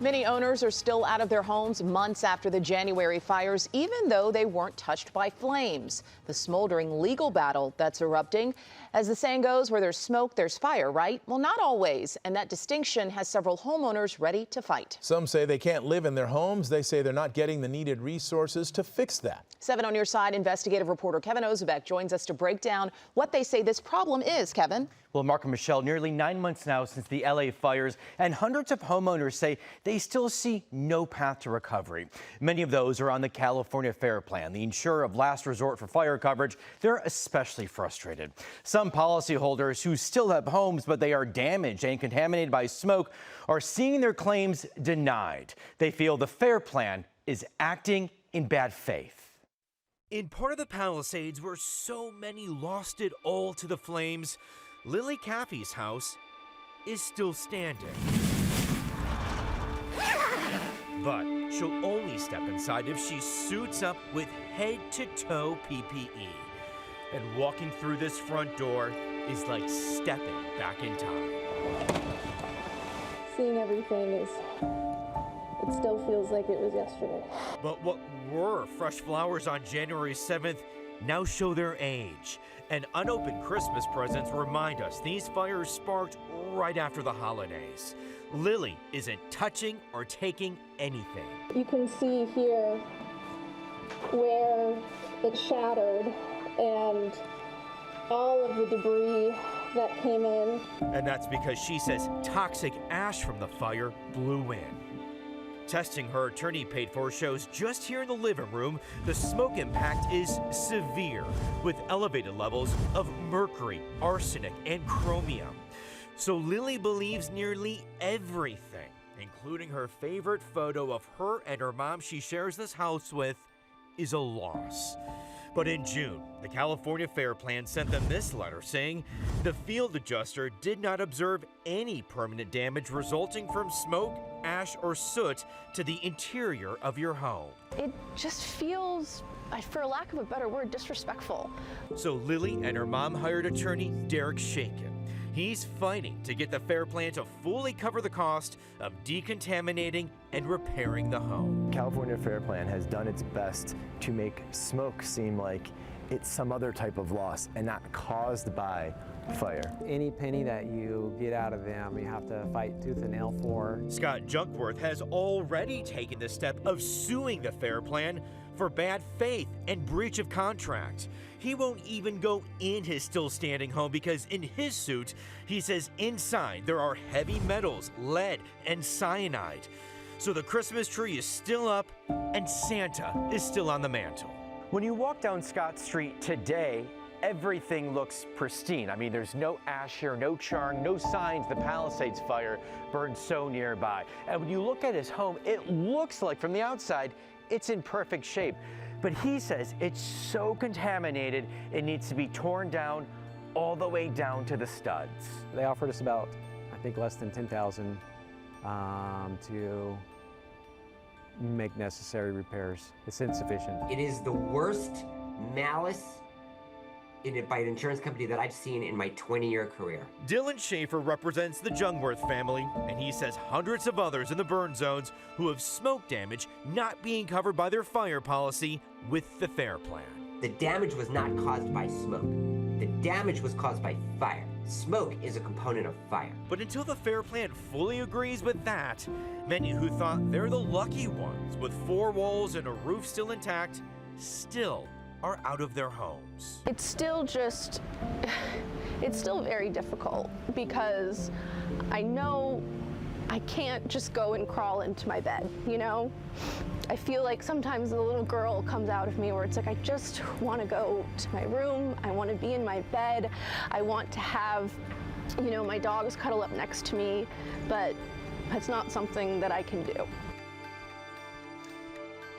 Many owners are still out of their homes months after the January fires, even though they weren't touched by flames. The smoldering legal battle that's erupting. As the saying goes, where there's smoke, there's fire, right? Well, not always. And that distinction has several homeowners ready to fight. Some say they can't live in their homes. They say they're not getting the needed resources to fix that. 7 on your side investigative reporter Kevin Ozebek joins us to break down what they say this problem is. Kevin? Well, Mark and Michelle, nearly 9 months now since the LA fires, and hundreds of homeowners say they still see no path to recovery. Many of those are on the California Fair Plan, the insurer of last resort for fire coverage. They're especially frustrated. Some policyholders who still have homes, but they are damaged and contaminated by smoke, are seeing their claims denied. They feel the Fair Plan is acting in bad faith. In part of the Palisades where so many lost it all to the flames, Lily Caffey's house is still standing. But she'll only step inside if she suits up with head-to-toe PPE. And walking through this front door is like stepping back in time. Seeing everything it still feels like it was yesterday. But what were fresh flowers on January 7th now show their age. And unopened Christmas presents remind us these fires sparked right after the holidays. Lily isn't touching or taking anything. You can see here where it shattered and all of the debris that came in. And that's because she says toxic ash from the fire blew in. Testing her attorney paid for shows just here in the living room, the smoke impact is severe with elevated levels of mercury, arsenic, and chromium. So Lily believes nearly everything, including her favorite photo of her and her mom she shares this house with, is a loss. But in June, the California Fair Plan sent them this letter saying the field adjuster did not observe any permanent damage resulting from smoke, ash, or soot to the interior of your home. It just feels, for lack of a better word, disrespectful. So Lily and her mom hired attorney Derek Shakin. He's fighting to get the Fair Plan to fully cover the cost of decontaminating and repairing the home. California Fair Plan has done its best to make smoke seem like it's some other type of loss and not caused by fire. Any penny that you get out of them, you have to fight tooth and nail for. Scott Junkworth has already taken the step of suing the Fair Plan for bad faith and breach of contract. He won't even go in his still standing home because in his suit, he says inside there are heavy metals, lead, and cyanide. So the Christmas tree is still up and Santa is still on the mantle. When you walk down Scott Street today, everything looks pristine. I mean, there's no ash here, no charring, no signs the Palisades fire burned so nearby. And when you look at his home, it looks like from the outside, it's in perfect shape. But he says it's so contaminated, it needs to be torn down all the way down to the studs. They offered us about, I think, less than $10,000 to make necessary repairs. It's insufficient. It is the worst malice by an insurance company that I've seen in my 20-year career. Dylan Schaefer represents the Jungworth family, and he says hundreds of others in the burn zones who have smoke damage not being covered by their fire policy with the Fair Plan. The damage was not caused by smoke. The damage was caused by fire. Smoke is a component of fire. But until the Fair Plan fully agrees with that, many who thought they're the lucky ones with 4 walls and a roof still intact still are out of their homes. It's still very difficult because I know I can't just go and crawl into my bed, you know? I feel like sometimes the little girl comes out of me where it's like, I just want to go to my room, I want to be in my bed, I want to have, you know, my dogs cuddle up next to me, but it's not something that I can do.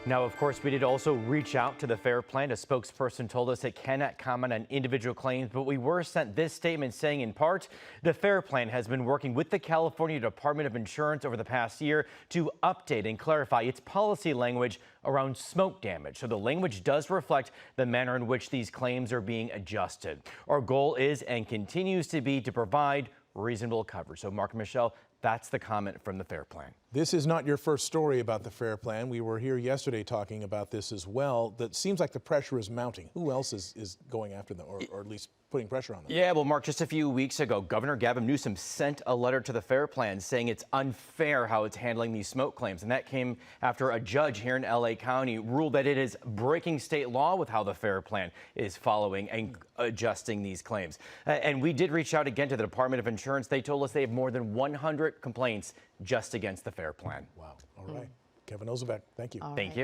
Now, of course, we did also reach out to the Fair Plan. A spokesperson told us it cannot comment on individual claims, but we were sent this statement saying, in part, the Fair Plan has been working with the California Department of Insurance over the past year to update and clarify its policy language around smoke damage. So the language does reflect the manner in which these claims are being adjusted. Our goal is and continues to be to provide reasonable coverage. So Mark and Michelle, That's the comment from the FAIR Plan. This is not your first story about the FAIR Plan. We were here yesterday talking about this as well. That seems like the pressure is mounting. Who else is going after them, or at least putting pressure on them? Yeah, well, Mark, just a few weeks ago, Governor Gavin Newsom sent a letter to the FAIR Plan saying it's unfair how it's handling these smoke claims. And that came after a judge here in LA County ruled that it is breaking state law with how the FAIR Plan is following and adjusting these claims. And we did reach out again to the Department of Insurance. They told us they have more than 100 complaints just against the FAIR Plan. Wow. All right. Kevin Ozebek, thank you. Thank you.